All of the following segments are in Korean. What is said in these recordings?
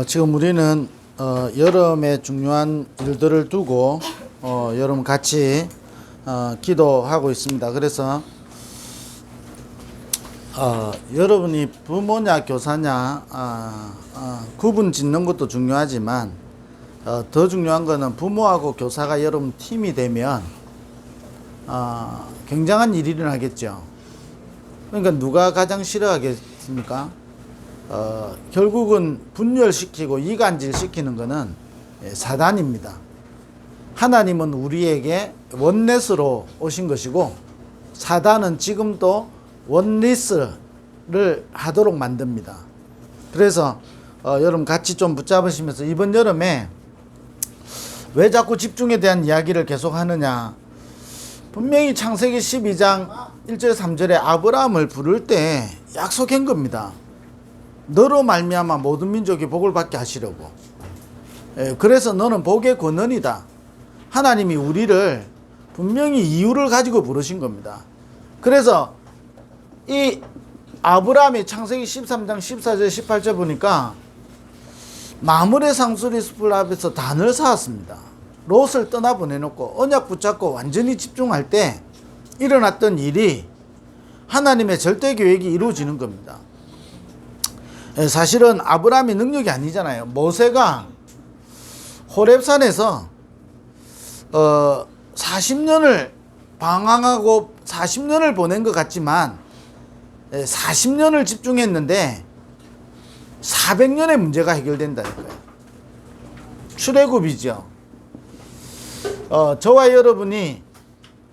지금 우리는 여름에 중요한 일들을 두고 여러분 같이 기도하고 있습니다. 그래서 여러분이 부모냐 교사냐 구분 짓는 것도 중요하지만 더 중요한 거는 부모하고 교사가 여러분 팀이 되면 굉장한 일이 일어나겠죠. 그러니까 누가 가장 싫어하겠습니까? 결국은 분열시키고 이간질시키는 것은 사단입니다. 하나님은 우리에게 원넷으로 오신 것이고 사단은 지금도 원리스를 하도록 만듭니다. 그래서 여러분 같이 좀 붙잡으시면서 이번 여름에 왜 자꾸 집중에 대한 이야기를 계속 하느냐. 분명히 창세기 12장 1절 3절에 아브라함을 부를 때 약속한 겁니다. 너로 말미암아 모든 민족이 복을 받게 하시려고. 그래서 너는 복의 권원이다. 하나님이 우리를 분명히 이유를 가지고 부르신 겁니다. 그래서 이 아브라함이 창세기 13장 14절 18절 보니까 마물의 상수리 숲을 앞에서 단을 쌓았습니다. 롯을 떠나보내놓고 언약 붙잡고 완전히 집중할 때 일어났던 일이 하나님의 절대 계획이 이루어지는 겁니다. 사실은 아브라함이 능력이 아니잖아요. 모세가 호렙산에서 40년을 방황하고 40년을 보낸 것 같지만 40년을 집중했는데 400년의 문제가 해결된다니까요. 출애굽이죠. 저와 여러분이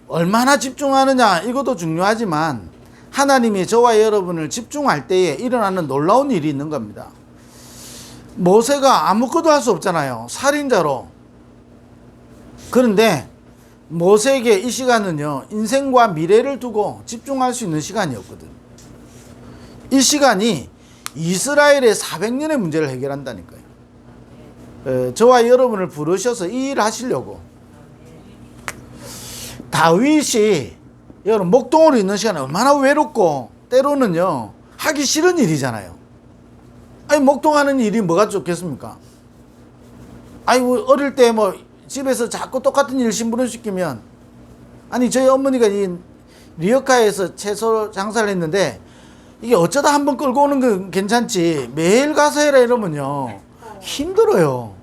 얼마나 집중하느냐 이것도 중요하지만 하나님이 저와 여러분을 집중할 때에 일어나는 놀라운 일이 있는 겁니다. 모세가 아무것도 할 수 없잖아요. 살인자로. 그런데 모세에게 이 시간은요, 인생과 미래를 두고 집중할 수 있는 시간이었거든요. 이 시간이 이스라엘의 400년의 문제를 해결한다니까요. 저와 여러분을 부르셔서 이 일을 하시려고. 다윗이 여러분 목동으로 있는 시간에 얼마나 외롭고 때로는요 하기 싫은 일이잖아요. 아니 목동하는 일이 뭐가 좋겠습니까? 아니 어릴 때 뭐 집에서 자꾸 똑같은 일 심부름 시키면, 아니 저희 어머니가 이 리어카에서 채소 장사를 했는데 이게 어쩌다 한번 끌고 오는 건 괜찮지 매일 가서 해라 이러면요 힘들어요.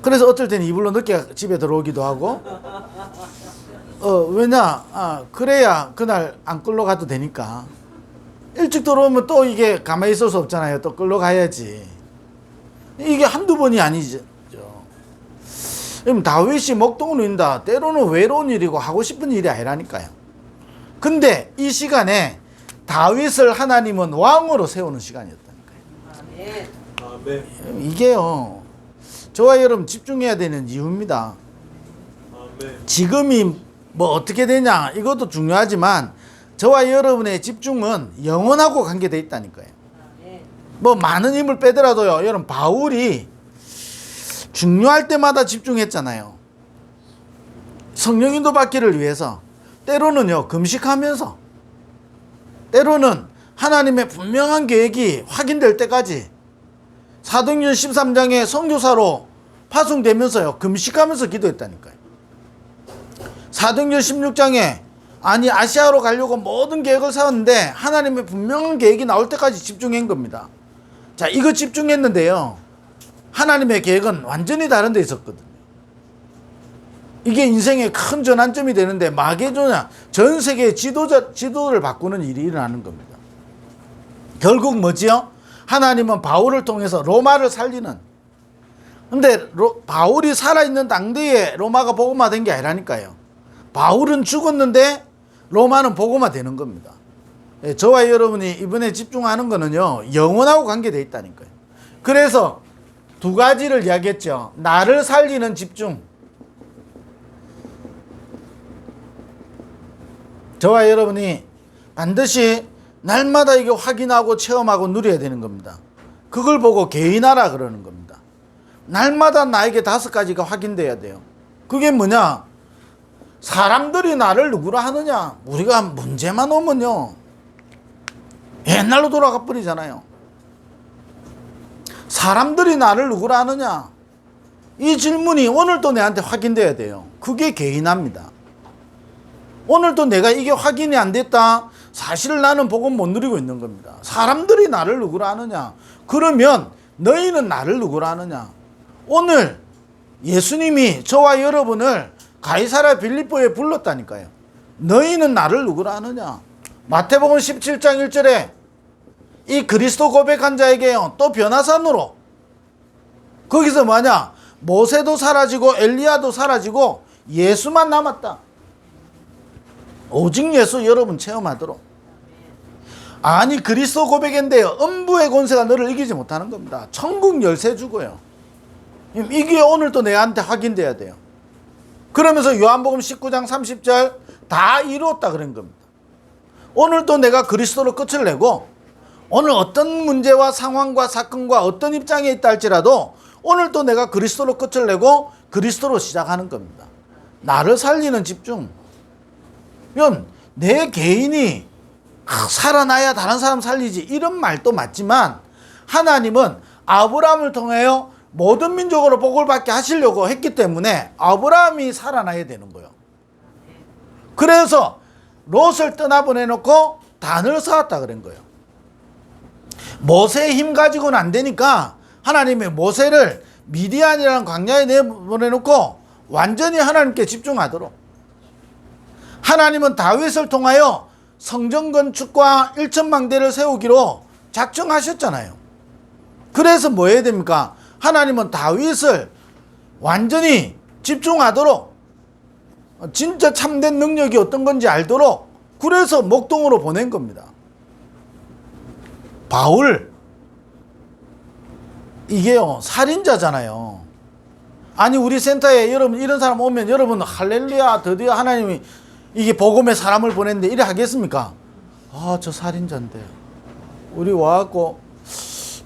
그래서 어떨 때는 이불로 늦게 집에 들어오기도 하고, 왜냐, 그래야 그날 안 끌러 가도 되니까. 일찍 들어오면 또 이게 가만히 있을 수 없잖아요. 또 끌러 가야지. 이게 한두 번이 아니죠. 그럼 다윗이 목동으로 인다. 때로는 외로운 일이고 하고 싶은 일이 아니라니까요. 근데 이 시간에 다윗을 하나님은 왕으로 세우는 시간이었다니까요. 아멘. 이게요. 저와 여러분 집중해야 되는 이유입니다. 지금이 뭐 어떻게 되냐 이것도 중요하지만 저와 여러분의 집중은 영원하고 관계되어 있다니까요. 뭐 많은 힘을 빼더라도요, 여러분 바울이 중요할 때마다 집중했잖아요. 성령 인도 받기를 위해서 때로는요 금식하면서, 때로는 하나님의 분명한 계획이 확인될 때까지 사도행전 13장에 선교사로 파송되면서요 금식하면서 기도했다니까요. 사도행전 16장에 아시아로 가려고 모든 계획을 세웠는데 하나님의 분명한 계획이 나올 때까지 집중한 겁니다. 자, 이거 집중했는데요 하나님의 계획은 완전히 다른 데 있었거든요. 이게 인생의 큰 전환점이 되는데 마게도냐 전 세계의 지도를 바꾸는 일이 일어나는 겁니다. 결국 뭐지요? 하나님은 바울을 통해서 로마를 살리는, 근데 바울이 살아있는 당대에 로마가 복음화 된 게 아니라니까요. 바울은 죽었는데 로마는 복음화 되는 겁니다. 저와 여러분이 이번에 집중하는 거는요 영원하고 관계되어 있다니까요. 그래서 두 가지를 이야기했죠. 나를 살리는 집중. 저와 여러분이 반드시 날마다 이게 확인하고 체험하고 누려야 되는 겁니다. 그걸 보고 개인하라 그러는 겁니다. 날마다 나에게 5가지가 확인돼야 돼요. 그게 뭐냐? 사람들이 나를 누구라 하느냐? 우리가 문제만 오면요 옛날로 돌아가 버리잖아요. 사람들이 나를 누구라 하느냐? 이 질문이 오늘도 내한테 확인돼야 돼요. 그게 개인합니다. 오늘도 내가 이게 확인이 안 됐다. 사실 나는 복음 못 누리고 있는 겁니다. 사람들이 나를 누구라 하느냐? 그러면 너희는 나를 누구라 하느냐? 오늘 예수님이 저와 여러분을 가이사랴 빌립보에 불렀다니까요. 너희는 나를 누구라 하느냐? 마태복음 17장 1절에 이 그리스도 고백한 자에게요, 또 변화산으로, 거기서 뭐냐? 모세도 사라지고 엘리야도 사라지고 예수만 남았다. 오직 예수 여러분 체험하도록. 아니 그리스도 고백인데요, 음부의 권세가 너를 이기지 못하는 겁니다. 천국 열쇠 주고요. 이게 오늘도 내한테 확인돼야 돼요. 그러면서 요한복음 19장 30절 다 이루었다 그런 겁니다. 오늘도 내가 그리스도로 끝을 내고 오늘 어떤 문제와 상황과 사건과 어떤 입장에 있다 할지라도 오늘도 내가 그리스도로 끝을 내고 그리스도로 시작하는 겁니다. 나를 살리는 집중. 이건 내 개인이 살아나야 다른 사람 살리지 이런 말도 맞지만 하나님은 아브라함을 통하여 모든 민족으로 복을 받게 하시려고 했기 때문에 아브라함이 살아나야 되는 거예요. 그래서 롯을 떠나보내놓고 단을 쌓았다 그런 거예요. 모세의 힘 가지고는 안 되니까 하나님이 모세를 미디안이라는 광야에 내보내놓고 완전히 하나님께 집중하도록. 하나님은 다윗을 통하여 성전 건축과 일천망대를 세우기로 작정하셨잖아요. 그래서 뭐 해야 됩니까? 하나님은 다윗을 완전히 집중하도록, 진짜 참된 능력이 어떤 건지 알도록, 그래서 목동으로 보낸 겁니다. 바울, 이게요 살인자잖아요. 아니 우리 센터에 여러분 이런 사람 오면 여러분 할렐루야 드디어 하나님이 이게 복음의 사람을 보냈는데 이래 하겠습니까? 아, 저 살인자인데 우리 와갖고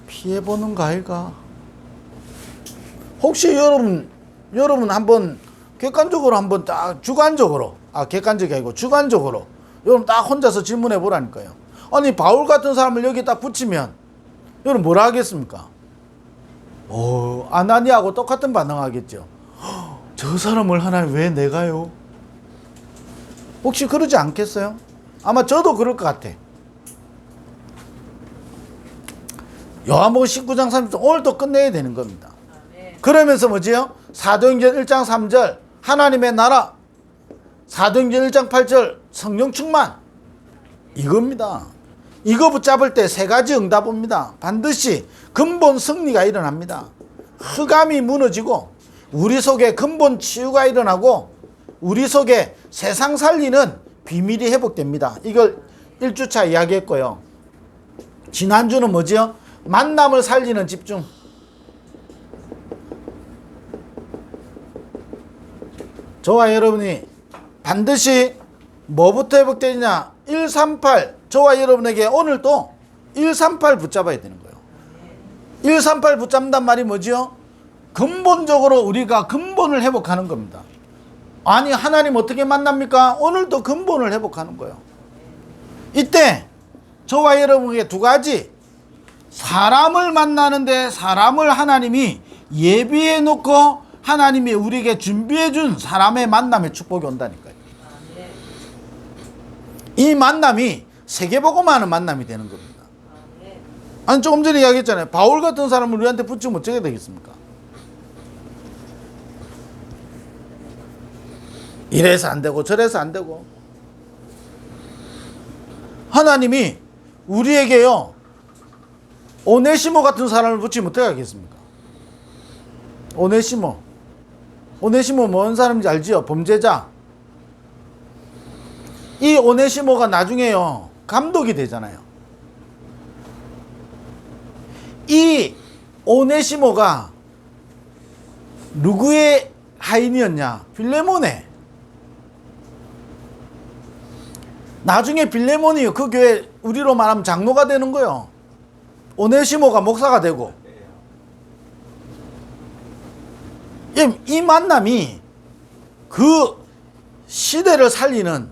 피해보는 거 아이가? 혹시 여러분 한번 객관적으로 한번 딱 주관적으로, 객관적이 아니고 주관적으로 여러분 딱 혼자서 질문해 보라니까요. 아니 바울 같은 사람을 여기 딱 붙이면 여러분 뭐라 하겠습니까? 아나니하고 똑같은 반응하겠죠. 저 사람을 하나님 왜 내가요? 혹시 그러지 않겠어요? 아마 저도 그럴 것 같아. 요한복음 19장 30절 오늘 또 끝내야 되는 겁니다. 그러면서 뭐지요? 사도행전 1장 3절 하나님의 나라, 사도행전 1장 8절 성령 충만, 이겁니다. 이거 붙잡을 때 세 가지 응답 옵니다. 반드시 근본 승리가 일어납니다. 흑암이 무너지고 우리 속에 근본 치유가 일어나고 우리 속에 세상 살리는 비밀이 회복됩니다. 이걸 1주차 이야기했고요. 지난주는 뭐지요? 만남을 살리는 집중. 저와 여러분이 반드시 뭐부터 회복되느냐? 138, 저와 여러분에게 오늘도 138 붙잡아야 되는 거예요. 138 붙잡는단 말이 뭐지요? 근본적으로 우리가 근본을 회복하는 겁니다. 아니 하나님 어떻게 만납니까? 오늘도 근본을 회복하는 거예요. 이때 저와 여러분에게 두 가지, 사람을 만나는데 사람을 하나님이 예비해 놓고 하나님이 우리에게 준비해 준 사람의 만남의 축복이 온다니까요. 이 만남이 세계복음하는 만남이 되는 겁니다. 아니 조금 전에 이야기했잖아요. 바울 같은 사람을 우리한테 붙이면 어떻게 되겠습니까? 이래서 안 되고 저래서 안 되고. 하나님이 우리에게요 오네시모 같은 사람을 붙이면 어떻게 하겠습니까? 오네시모 뭔 사람인지 알지요? 범죄자. 이 오네시모가 나중에요 감독이 되잖아요. 이 오네시모가 누구의 하인이었냐? 빌레몬의. 나중에 빌레몬이 그 교회 우리로 말하면 장로가 되는 거예요. 오네시모가 목사가 되고. 이 만남이 그 시대를 살리는,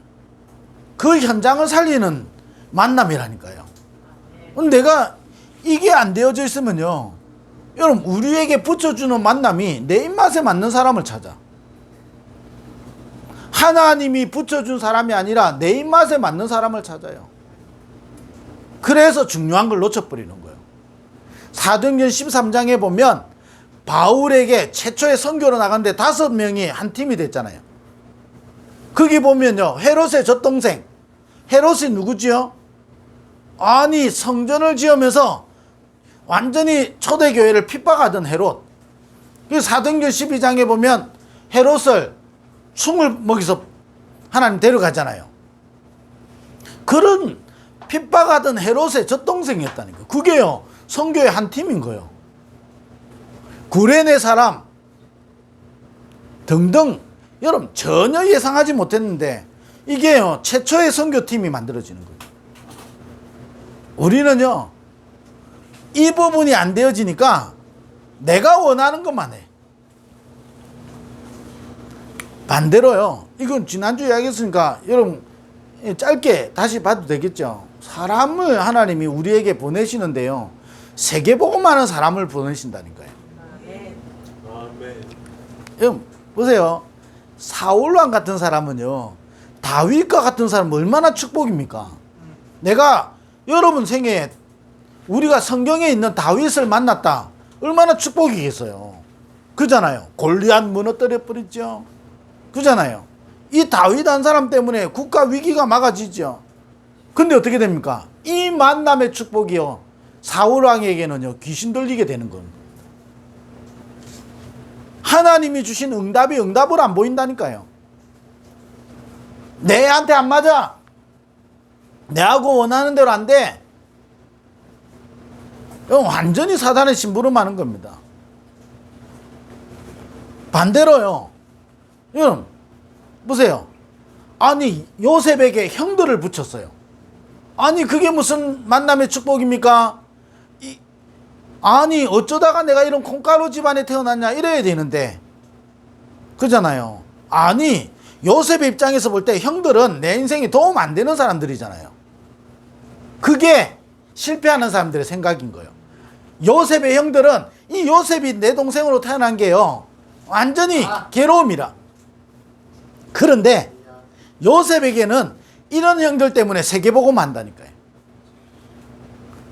그 현장을 살리는 만남이라니까요. 내가 이게 안 되어져 있으면요 여러분 우리에게 붙여주는 만남이 내 입맛에 맞는 사람을 찾아. 하나님이 붙여준 사람이 아니라 내 입맛에 맞는 사람을 찾아요. 그래서 중요한 걸 놓쳐버리는 거예요. 사도행전 13장에 보면 바울에게 최초의 선교로 나갔는데 5명이 한 팀이 됐잖아요. 거기 보면요, 헤롯의 젖동생, 헤롯이 누구지요? 아니 성전을 지으면서 완전히 초대교회를 핍박하던 헤롯. 사도행전 12장에 보면 헤롯을 충을 먹여서 하나님 데려가잖아요. 그런 핍박하던 헤롯의 젖동생이었다니까. 그게요 선교의 한 팀인 거예요. 구레네 사람 등등. 여러분 전혀 예상하지 못했는데 이게요 최초의 선교팀이 만들어지는 거예요. 우리는요 이 부분이 안 되어지니까 내가 원하는 것만 해. 반대로요, 이건 지난주에 이야기했으니까 여러분 짧게 다시 봐도 되겠죠. 사람을 하나님이 우리에게 보내시는데요 세계복음 하는 사람을 보내신다니까요. 아멘. 여러분 보세요, 사울왕 같은 사람은요 다윗과 같은 사람은 얼마나 축복입니까? 내가 여러분 생애에 우리가 성경에 있는 다윗을 만났다, 얼마나 축복이겠어요. 그잖아요. 골리앗 무너뜨려 버렸죠. 그잖아요. 이 다윗 한 사람 때문에 국가 위기가 막아지죠. 근데 어떻게 됩니까? 이 만남의 축복이요 사울왕에게는요 귀신 들리게 되는 겁니다. 하나님이 주신 응답이 응답으로 안 보인다니까요. 내한테 안 맞아, 내하고 원하는 대로 안 돼, 완전히 사단의 심부름하는 겁니다. 반대로요, 여러분 보세요. 아니 요셉에게 형들을 붙였어요. 아니 그게 무슨 만남의 축복입니까? 아니 어쩌다가 내가 이런 콩가루 집안에 태어났냐 이래야 되는데, 그잖아요. 아니 요셉의 입장에서 볼 때 형들은 내 인생에 도움 안 되는 사람들이잖아요. 그게 실패하는 사람들의 생각인 거예요. 요셉의 형들은 이 요셉이 내 동생으로 태어난 게요 완전히 괴로움이라. 그런데 요셉에게는 이런 형들 때문에 세계복음 한다니까요.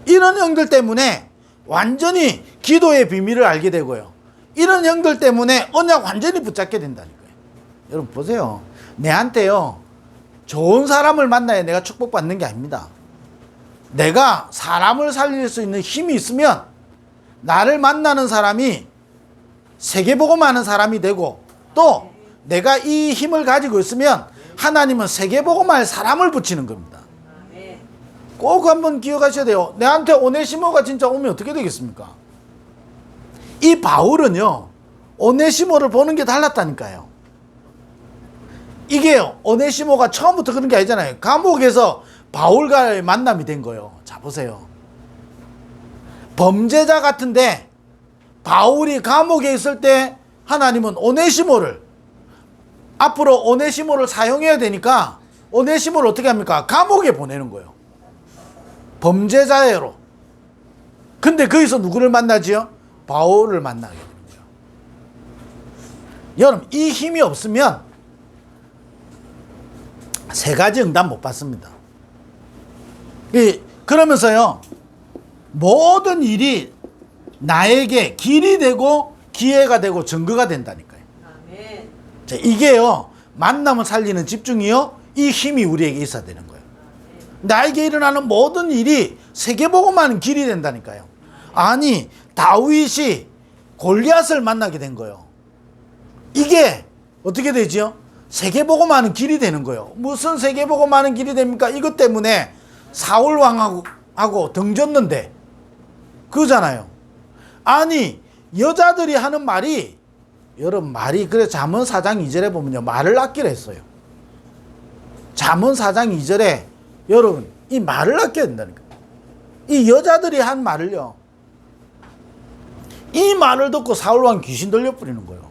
이런 형들 때문에 완전히 기도의 비밀을 알게 되고요, 이런 형들 때문에 언약 완전히 붙잡게 된다니까요. 여러분 보세요, 내한테요 좋은 사람을 만나야 내가 축복받는 게 아닙니다. 내가 사람을 살릴 수 있는 힘이 있으면 나를 만나는 사람이 세계복음 하는 사람이 되고, 또 내가 이 힘을 가지고 있으면 하나님은 세계복음 할 사람을 붙이는 겁니다. 꼭 한번 기억하셔야 돼요. 내한테 오네시모가 진짜 오면 어떻게 되겠습니까? 이 바울은요 오네시모를 보는 게 달랐다니까요. 이게 오네시모가 처음부터 그런 게 아니잖아요. 감옥에서 바울과의 만남이 된 거예요. 자 보세요, 범죄자 같은데 바울이 감옥에 있을 때 하나님은 오네시모를, 앞으로 오네시모를 사용해야 되니까 오네시모를 어떻게 합니까? 감옥에 보내는 거예요. 범죄자예로. 근데 거기서 누구를 만나지요? 바울을 만나게 되는 거예요. 여러분 이 힘이 없으면 세 가지 응답 못 받습니다. 그러면서요 모든 일이 나에게 길이 되고 기회가 되고 증거가 된다니까요. 아멘. 자, 이게요 만남을 살리는 집중이요 이 힘이 우리에게 있어야 되는 거예요. 나에게 일어나는 모든 일이 세계복음하는 길이 된다니까요. 아니 다윗이 골리앗을 만나게 된 거예요. 이게 어떻게 되지요? 세계복음하는 길이 되는 거예요. 무슨 세계복음하는 길이 됩니까? 이것 때문에 사울 왕하고 등졌는데, 그거잖아요. 아니 여자들이 하는 말이, 여러분 말이, 그래서 잠언 4장 2절에 보면요 말을 아끼라 했어요. 잠언 4장 2절에 여러분 이 말을 아껴야 된다니까. 이 여자들이 한 말을요, 이 말을 듣고 사울왕 귀신 들려버리는 거예요.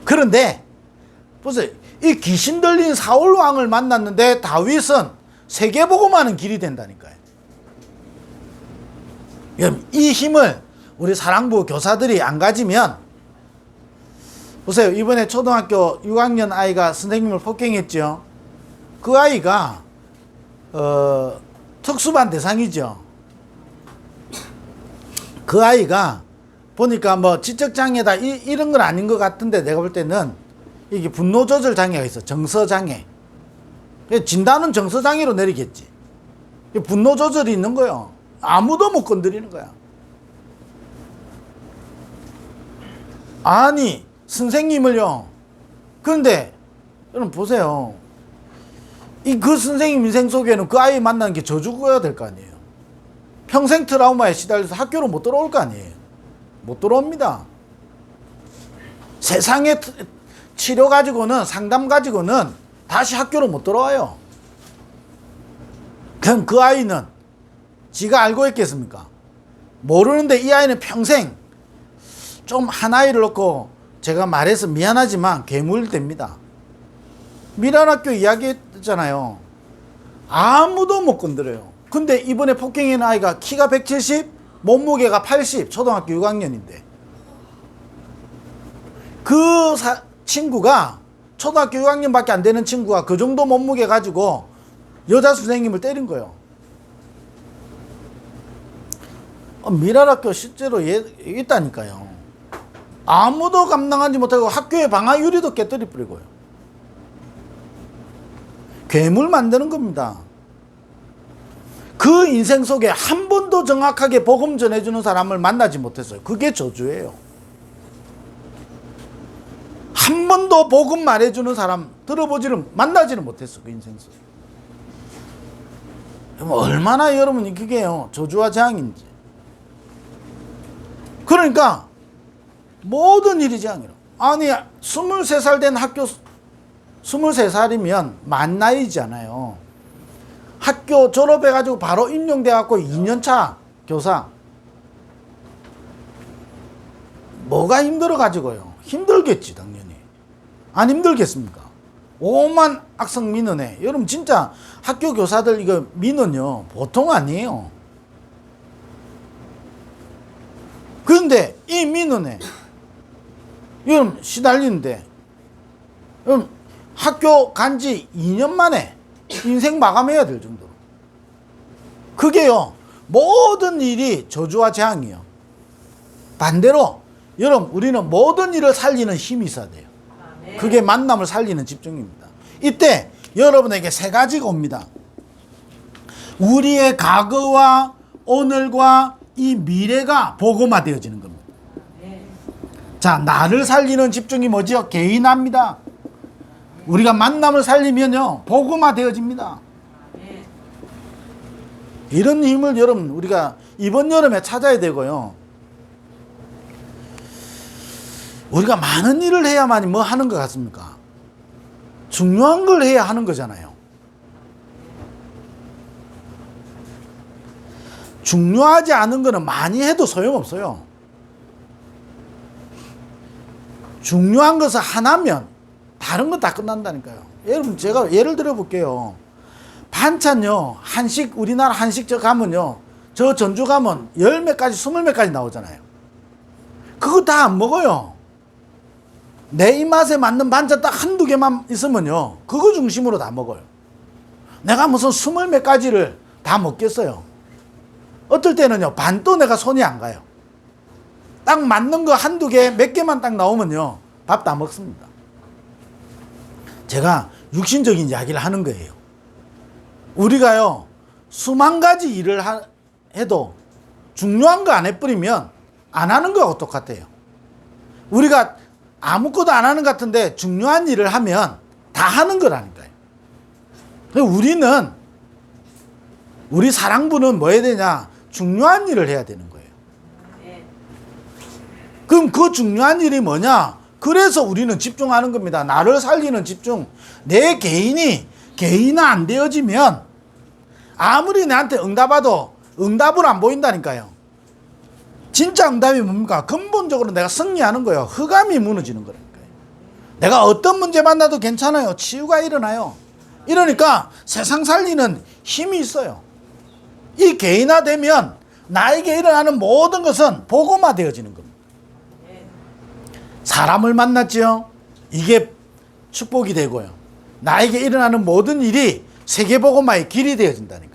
그런데 보세요, 이 귀신 들린 사울왕을 만났는데 다윗은 세계복음하는 길이 된다니까요. 여러분 이 힘을 우리 사랑부 교사들이 안 가지면, 보세요. 이번에 초등학교 6학년 아이가 선생님을 폭행했죠. 그 아이가 특수반 대상이죠. 그 아이가 보니까 뭐 지적장애다 이런 건 아닌 것 같은데, 내가 볼 때는 이게 분노조절 장애가 있어. 정서장애. 진단은 정서장애로 내리겠지. 분노조절이 있는 거예요. 아무도 못 건드리는 거야. 아니 선생님을요. 그런데 여러분 보세요. 그 선생님 인생 속에는 그 아이 만나는 게 저주가 될 거 아니에요. 평생 트라우마에 시달려서 학교로 못 들어올 거 아니에요. 못 들어옵니다. 세상에 치료 가지고는, 상담 가지고는 다시 학교로 못 들어와요. 그럼 그 아이는 지가 알고 있겠습니까? 모르는데 이 아이는 평생 좀 한 아이를 놓고 제가 말해서 미안하지만 괴물됩니다. 미란학교 이야기했잖아요. 아무도 못 건드려요. 근데 이번에 폭행한 아이가 키가 170, 몸무게가 80, 초등학교 6학년인데 그 친구가, 초등학교 6학년밖에 안 되는 친구가 그 정도 몸무게 가지고 여자 선생님을 때린 거예요. 미란학교 실제로 있다니까요. 아무도 감당하지 못하고 학교의 방아 유리도 깨뜨려 버리고요. 괴물 만드는 겁니다. 그 인생 속에 한 번도 정확하게 복음 전해주는 사람을 만나지 못했어요. 그게 저주예요. 한 번도 복음 말해주는 사람 만나지는 못했어. 그 인생 속에. 얼마나 여러분이 그게요, 저주와 재앙인지. 그러니까 모든 일이 재앙이라. 아니 23살 된 학교, 23살이면 만 나이잖아요. 학교 졸업해가지고 바로 임용돼갖고 2년차 교사. 뭐가 힘들어가지고요? 힘들겠지 당연히. 안 힘들겠습니까? 오만 악성 민원에. 여러분 진짜 학교 교사들 이거 민원요 보통 아니에요. 그런데 이 민원에 여러분 시달리는데, 여러분 학교 간지 2년 만에 인생 마감해야 될 정도로. 그게요 모든 일이 저주와 재앙이에요. 반대로 여러분 우리는 모든 일을 살리는 힘이 있어야 돼요. 그게 만남을 살리는 집중입니다. 이때 여러분에게 세 가지가 옵니다. 우리의 과거와 오늘과 이 미래가 복음화되어지는 겁니다. 자, 나를 살리는 집중이 뭐죠? 개인화입니다. 우리가 만남을 살리면요 복음화되어집니다. 이런 힘을 여러분 우리가 이번 여름에 찾아야 되고요. 우리가 많은 일을 해야만 뭐 하는 것 같습니까? 중요한 걸 해야 하는 거잖아요. 중요하지 않은 거는 많이 해도 소용없어요. 중요한 것을 하나면 다른 건 다 끝난다니까요. 여러분 제가 예를 들어 볼게요. 반찬요 한식, 우리나라 한식 저 가면요, 저 전주 가면 10몇 가지 20몇 가지 나오잖아요. 그거 다 안 먹어요. 내 입맛에 맞는 반찬 딱 한두 개만 있으면요 그거 중심으로 다 먹어요. 내가 무슨 20몇 가지를 다 먹겠어요. 어떨 때는요 반도 내가 손이 안 가요. 딱 맞는 거 한두 개, 몇 개만 딱 나오면요 밥 다 먹습니다. 제가 육신적인 이야기를 하는 거예요. 우리가요 수만 가지 일을 해도 중요한 거 안 해버리면 안 하는 거하고 똑같아요. 우리가 아무것도 안 하는 것 같은데 중요한 일을 하면 다 하는 거라니까요. 우리 사랑부는 뭐 해야 되냐? 중요한 일을 해야 되는 거예요. 그럼 그 중요한 일이 뭐냐? 그래서 우리는 집중하는 겁니다. 나를 살리는 집중. 내 개인화 안 되어지면 아무리 내한테 응답해도 응답은 안 보인다니까요. 진짜 응답이 뭡니까? 근본적으로 내가 승리하는 거예요. 흑암이 무너지는 거라니까요. 내가 어떤 문제 만나도 괜찮아요. 치유가 일어나요. 이러니까 세상 살리는 힘이 있어요. 이 개인화되면 나에게 일어나는 모든 것은 복음화 되어지는 겁니다. 사람을 만났지요. 이게 축복이 되고요. 나에게 일어나는 모든 일이 세계복음화의 길이 되어진다는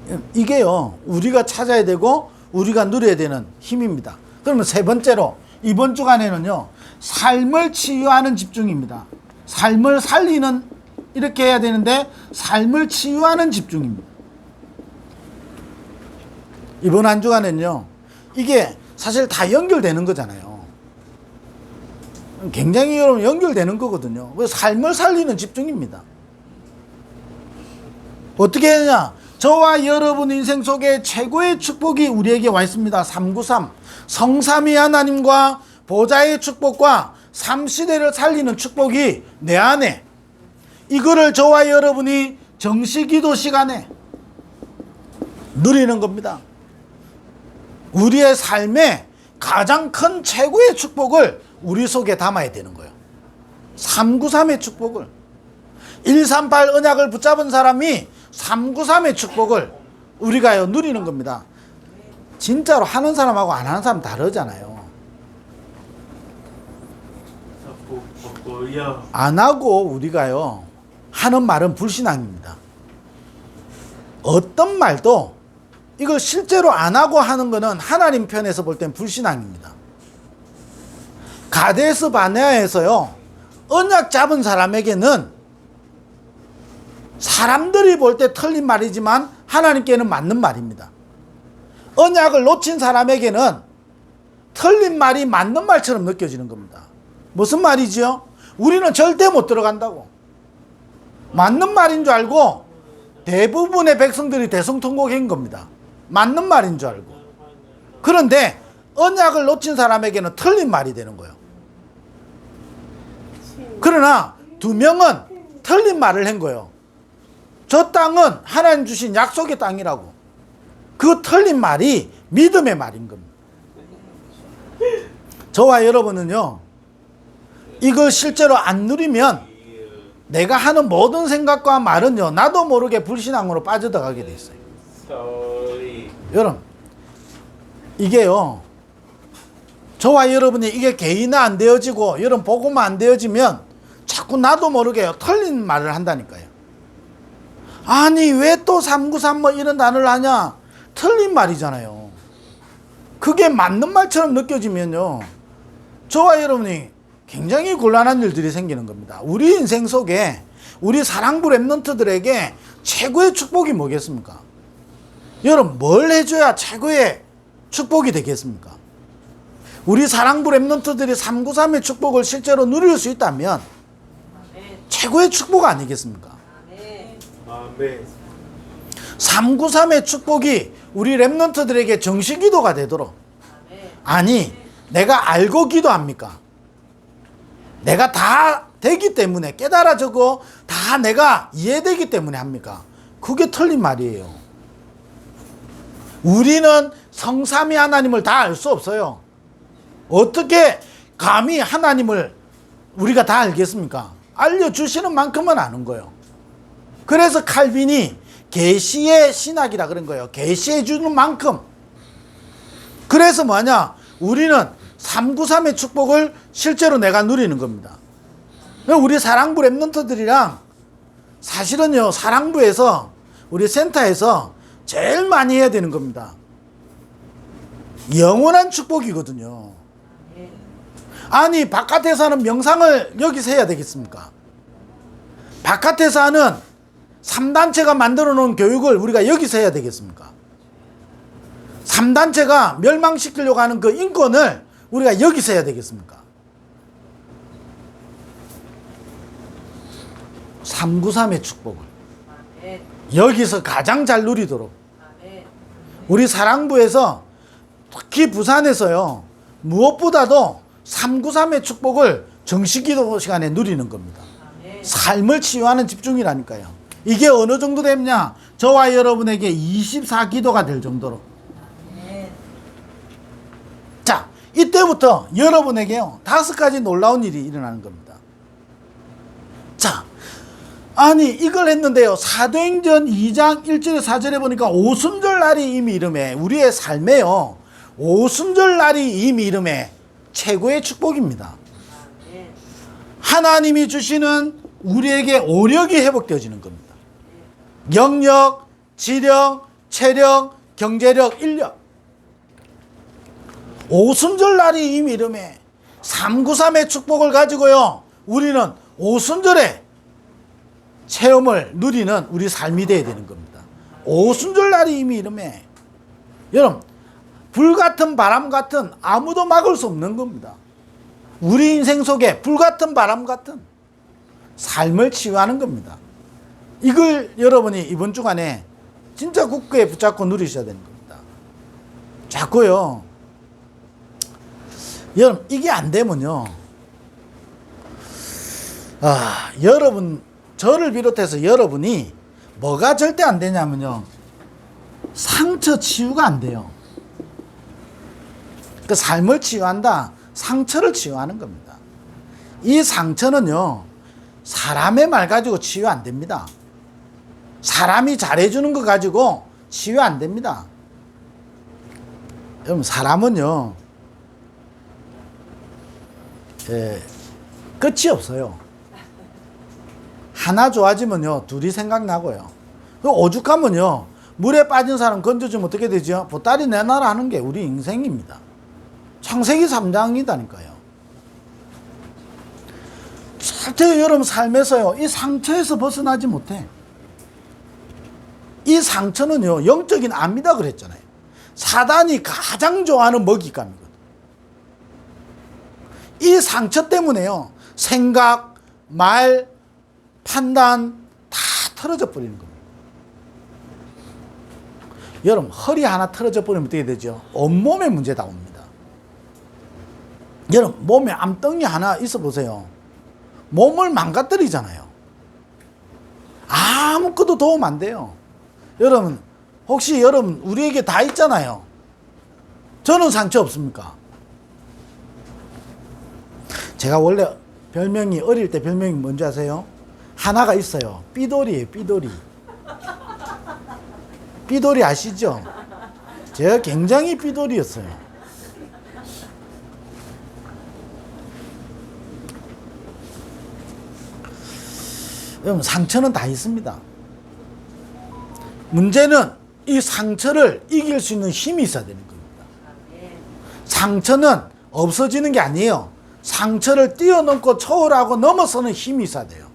거예요. 이게요, 우리가 찾아야 되고 우리가 누려야 되는 힘입니다. 그러면 세 번째로 이번 주간에는요, 삶을 치유하는 집중입니다. 삶을 살리는, 이렇게 해야 되는데 삶을 치유하는 집중입니다. 이번 한 주간에는요, 이게 사실 다 연결되는 거잖아요. 굉장히 여러분 연결되는 거거든요. 그래서 삶을 살리는 집중입니다. 어떻게 해야 되냐? 저와 여러분 인생 속에 최고의 축복이 우리에게 와 있습니다. 393 성삼위 하나님과 보좌의 축복과 삼시대를 살리는 축복이 내 안에, 이거를 저와 여러분이 정시기도 시간에 누리는 겁니다. 우리의 삶에 가장 큰 최고의 축복을 우리 속에 담아야 되는 거예요. 393의 축복을, 138 언약을 붙잡은 사람이 393의 축복을 우리가 누리는 겁니다. 진짜로 하는 사람하고 안 하는 사람 다르잖아요. 안 하고 우리가요 하는 말은 불신앙입니다. 어떤 말도 이걸 실제로 안 하고 하는 거는 하나님 편에서 볼 땐 불신앙입니다. 가데스 바네아에서요, 언약 잡은 사람에게는 사람들이 볼 때 틀린 말이지만 하나님께는 맞는 말입니다. 언약을 놓친 사람에게는 틀린 말이 맞는 말처럼 느껴지는 겁니다. 무슨 말이지요? 우리는 절대 못 들어간다고. 맞는 말인 줄 알고 대부분의 백성들이 대성통곡한 겁니다. 맞는 말인 줄 알고. 그런데 언약을 놓친 사람에게는 틀린 말이 되는 거예요. 그러나 두 명은 틀린 말을 한 거예요. 저 땅은 하나님 주신 약속의 땅이라고. 그 틀린 말이 믿음의 말인 겁니다. 저와 여러분은요, 이걸 실제로 안 누리면 내가 하는 모든 생각과 말은요, 나도 모르게 불신앙으로 빠져들어가게 돼 있어요. 여러분, 이게요, 저와 여러분이 이게 개인화 안 되어지고 여러분 복음화 안 되어지면 자꾸 나도 모르게 틀린 말을 한다니까요. 아니 왜 또 393 뭐 이런 단어를 하냐? 틀린 말이잖아요. 그게 맞는 말처럼 느껴지면요, 저와 여러분이 굉장히 곤란한 일들이 생기는 겁니다. 우리 인생 속에 우리 사랑부 랩런트들에게 최고의 축복이 뭐겠습니까? 여러분, 뭘 해줘야 최고의 축복이 되겠습니까? 우리 사랑부 랩런트들이 393의 축복을 실제로 누릴 수 있다면 최고의 축복 아니겠습니까? 393의 축복이 우리 랩런트들에게 정식 기도가 되도록, 아니 내가 알고 기도합니까? 내가 다 되기 때문에, 깨달아지고 다 내가 이해되기 때문에 합니까? 그게 틀린 말이에요. 우리는 성삼위 하나님을 다 알 수 없어요. 어떻게 감히 하나님을 우리가 다 알겠습니까? 알려주시는 만큼은 아는 거예요. 그래서 칼빈이 계시의 신학이라 그런 거예요. 계시해 주는 만큼. 그래서 뭐냐? 우리는 393의 축복을 실제로 내가 누리는 겁니다. 우리 사랑부 랩런트들이랑 사실은요, 사랑부에서 우리 센터에서 제일 많이 해야 되는 겁니다. 영원한 축복이거든요. 아니 바깥에서 하는 명상을 여기서 해야 되겠습니까? 바깥에서 하는 3단체가 만들어 놓은 교육을 우리가 여기서 해야 되겠습니까? 3단체가 멸망시키려고 하는 그 인권을 우리가 여기서 해야 되겠습니까? 393의 축복을 여기서 가장 잘 누리도록 우리 사랑부에서, 특히 부산에서요, 무엇보다도 393의 축복을 정식기도 시간에 누리는 겁니다. 삶을 치유하는 집중이라니까요. 이게 어느 정도 되냐? 저와 여러분에게 24기도가 될 정도로. 자, 이때부터 여러분에게요 5가지 놀라운 일이 일어나는 겁니다. 자, 아니 이걸 했는데요. 사도행전 2장 1절에 4절에 보니까 오순절 날이 이미 이름에 우리의 삶에요. 오순절 날이 이미 이름에 최고의 축복입니다. 하나님이 주시는 우리에게 오력이 회복되어지는 겁니다. 영력, 지력, 체력, 경제력, 인력. 오순절 날이 이미 이름에 393의 축복을 가지고요. 우리는 오순절에 체험을 누리는 우리 삶이 되어야 되는 겁니다. 오순절 날이 이미 이름에 여러분 불같은 바람 같은 아무도 막을 수 없는 겁니다. 우리 인생 속에 불같은 바람 같은 삶을 치유하는 겁니다. 이걸 여러분이 이번 주간에 진짜 굳게 붙잡고 누리셔야 되는 겁니다. 자꾸요. 여러분 이게 안 되면요. 여러분 저를 비롯해서 여러분이 뭐가 절대 안 되냐면요. 상처 치유가 안 돼요. 그 삶을 치유한다. 상처를 치유하는 겁니다. 이 상처는요. 사람의 말 가지고 치유 안 됩니다. 사람이 잘해주는 거 가지고 치유 안 됩니다. 여러분 사람은요. 끝이 없어요. 하나 좋아지면요 둘이 생각나고요. 오죽하면요 물에 빠진 사람 건져주면 어떻게 되죠? 보따리 내놔라 하는 게 우리 인생입니다. 창세기 3장이다니까요. 절대 여러분 삶에서요 이 상처에서 벗어나지 못해. 이 상처는요 영적인 암이다 그랬잖아요. 사단이 가장 좋아하는 먹잇감이거든. 이 상처 때문에요 생각, 말, 판단 다 틀어져 버리는 겁니다. 여러분 허리 하나 틀어져 버리면 어떻게 되죠? 온몸에 문제다 옵니다. 여러분 몸에 암덩이 하나 있어 보세요. 몸을 망가뜨리잖아요. 아무것도 도움 안 돼요. 여러분 혹시 여러분 우리에게 다 있잖아요. 저는 상처 없습니까? 제가 원래 별명이 어릴 때 별명이 뭔지 아세요? 하나가 있어요. 삐돌이에요. 삐돌이. 삐돌이 아시죠? 제가 굉장히 삐돌이였어요. 여러분 상처는 다 있습니다. 문제는 이 상처를 이길 수 있는 힘이 있어야 되는 겁니다. 상처는 없어지는 게 아니에요. 상처를 뛰어넘고 초월하고 넘어서는 힘이 있어야 돼요.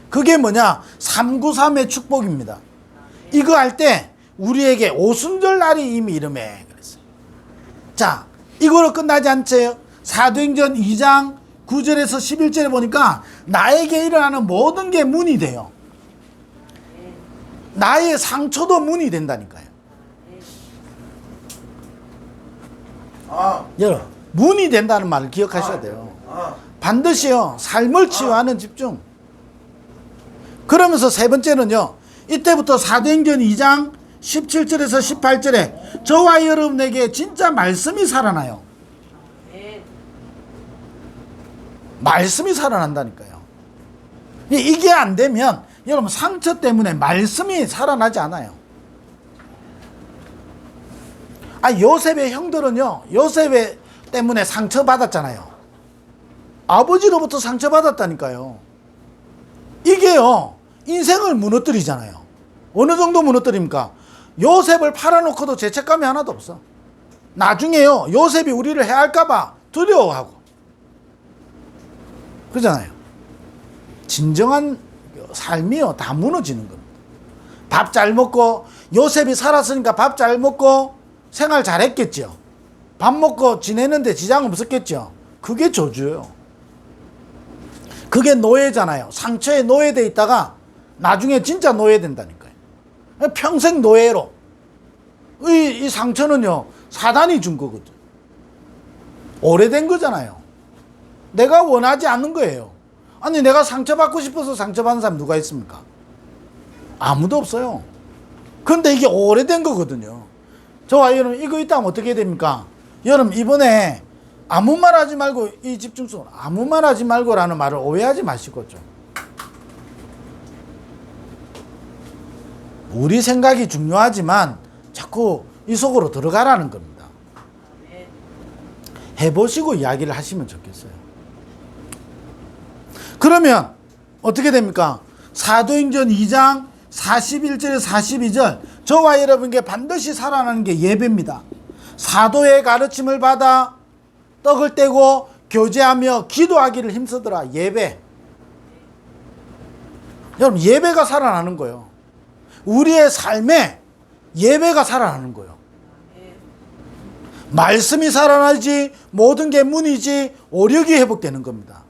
그게 뭐냐? 393의 축복입니다. 이거 할 때 우리에게 오순절 날이 이미 이름에 그랬어요. 자, 이거로 끝나지 않죠? 사도행전 2장 9절에서 11절에 보니까 나에게 일어나는 모든 게 문이 돼요. 나의 상처도 문이 된다니까요. 여러분 문이 된다는 말을 기억하셔야 돼요. 반드시요 삶을 치유하는 집중. 그러면서 세 번째는요 이때부터 사도행전 2장 17절에서 18절에 저와 여러분에게 진짜 말씀이 살아나요. 말씀이 살아난다니까요. 이게 안 되면 여러분 상처 때문에 말씀이 살아나지 않아요. 요셉의 형들은요 요셉 때문에 상처받았잖아요. 아버지로부터 상처받았다니까요. 이게요 인생을 무너뜨리잖아요. 어느 정도 무너뜨립니까? 요셉을 팔아놓고도 죄책감이 하나도 없어. 나중에요 요셉이 우리를 해할까봐 두려워하고 그러잖아요. 진정한 삶이요 다 무너지는 겁니다. 밥 잘 먹고 요셉이 살았으니까 밥 잘 먹고 생활 잘했겠죠. 밥 먹고 지내는데 지장 없었겠죠. 그게 저주예요. 그게 노예잖아요. 상처에 노예돼 있다가 나중에 진짜 노예된다니까요. 평생 노예로. 이 상처는요 사단이 준 거거든. 오래된 거잖아요. 내가 원하지 않는 거예요. 아니 내가 상처받고 싶어서 상처받는 사람 누가 있습니까? 아무도 없어요. 그런데 이게 오래된 거거든요. 저와 여러분 이거 있다면 어떻게 됩니까? 여러분 이번에 아무 말 하지 말고 이 집중성 아무 말 하지 말고라는 말을 오해하지 마시고 좀. 우리 생각이 중요하지만 자꾸 이 속으로 들어가라는 겁니다. 해보시고 이야기를 하시면 좋겠어요. 그러면 어떻게 됩니까? 사도행전 2장 41절 42절 저와 여러분께 반드시 살아나는 게 예배입니다. 사도의 가르침을 받아 떡을 떼고 교제하며 기도하기를 힘쓰더라. 예배. 여러분 예배가 살아나는 거예요. 우리의 삶에 예배가 살아나는 거예요. 말씀이 살아나지 모든 게 문이지 오력이 회복되는 겁니다.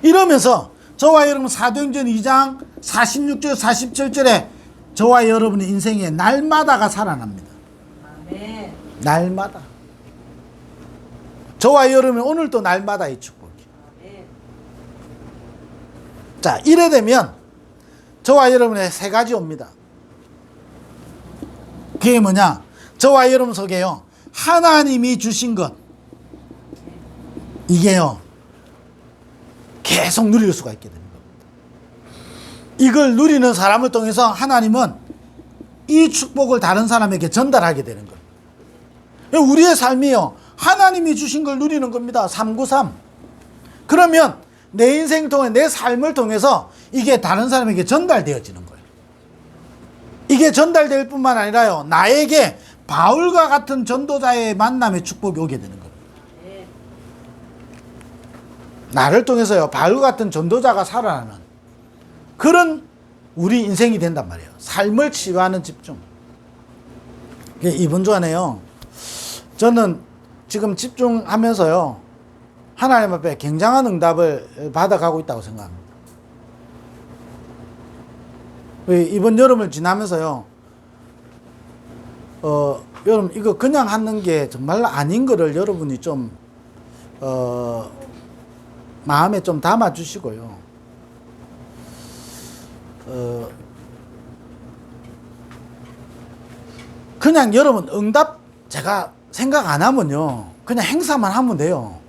이러면서 저와 여러분 사도행전 2장 46절 47절에 저와 여러분의 인생에 날마다가 살아납니다. 아멘. 날마다. 저와 여러분의 오늘도 날마다의 축복이. 아멘. 자, 이래 되면 저와 여러분의 세 가지 옵니다. 그게 뭐냐? 저와 여러분 속에요. 하나님이 주신 것. 이게요. 계속 누릴 수가 있게 됩니다. 이걸 누리는 사람을 통해서 하나님은 이 축복을 다른 사람에게 전달하게 되는 거예요. 우리의 삶이요. 하나님이 주신 걸 누리는 겁니다. 393. 그러면 내 인생 통해 내 삶을 통해서 이게 다른 사람에게 전달되어지는 거예요. 이게 전달될 뿐만 아니라요. 나에게 바울과 같은 전도자의 만남의 축복이 오게 되는 거예요. 나를 통해서요. 바울 같은 전도자가 살아나는 그런 우리 인생이 된단 말이에요. 삶을 치유하는 집중. 이번 주 안에요. 저는 지금 집중하면서요. 하나님 앞에 굉장한 응답을 받아가고 있다고 생각합니다. 이번 여름을 지나면서요. 여러분 이거 그냥 하는 게 정말 아닌 거를 여러분이 좀 마음에 좀 담아 주시고요. 그냥 여러분 응답 제가 생각 안 하면요. 그냥 행사만 하면 돼요.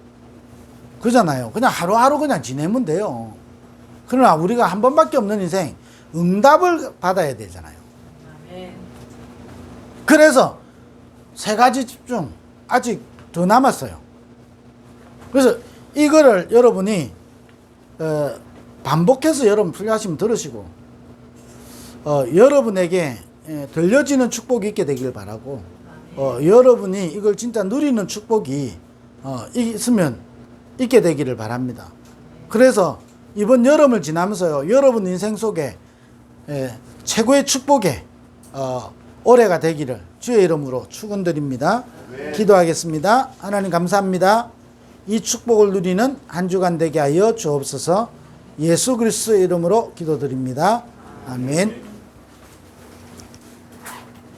그잖아요. 그냥 하루하루 그냥 지내면 돼요. 그러나 우리가 한 번밖에 없는 인생 응답을 받아야 되잖아요. 그래서 세 가지 집중 아직 더 남았어요. 그래서 이거를 여러분이 반복해서 여러분 풀이하시면 들으시고 여러분에게 들려지는 축복이 있게 되길 바라고 여러분이 이걸 진짜 누리는 축복이 있으면 있게 되기를 바랍니다. 그래서 이번 여름을 지나면서요. 여러분 인생 속에 최고의 축복의 올해가 되기를 주의 이름으로 축원드립니다. 기도하겠습니다. 하나님 감사합니다. 이 축복을 누리는 한 주간 되게 하여 주옵소서. 예수 그리스도의 이름으로 기도드립니다. 아멘.